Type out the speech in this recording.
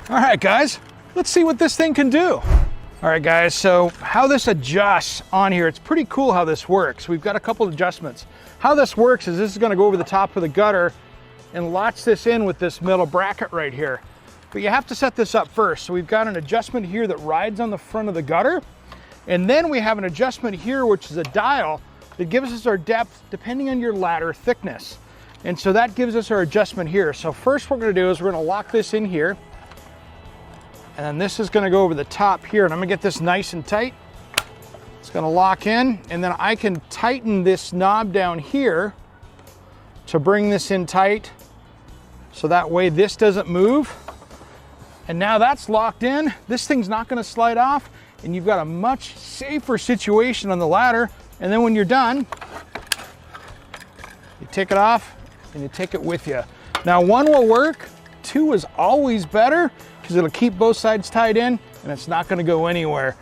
All right, guys, let's see what this thing can do. All right, guys, so how this adjusts on here, it's pretty cool how this works. We've got a couple of adjustments. How this works is this is gonna go over the top of the gutter and latch this in with this metal bracket right here. But you have to set this up first. So we've got an adjustment here that rides on the front of the gutter. And then we have an adjustment here, which is a dial that gives us our depth depending on your ladder thickness. And so that gives us our adjustment here. So first what we're gonna do is we're gonna lock this in here. And then this is gonna go over the top here, and I'm gonna get this nice and tight. It's gonna lock in, and then I can tighten this knob down here to bring this in tight, so that way this doesn't move. And now that's locked in, this thing's not gonna slide off, and you've got a much safer situation on the ladder. And then when you're done, you take it off and you take it with you. Now, one will work, two is always better, because it'll keep both sides tied in and it's not gonna go anywhere.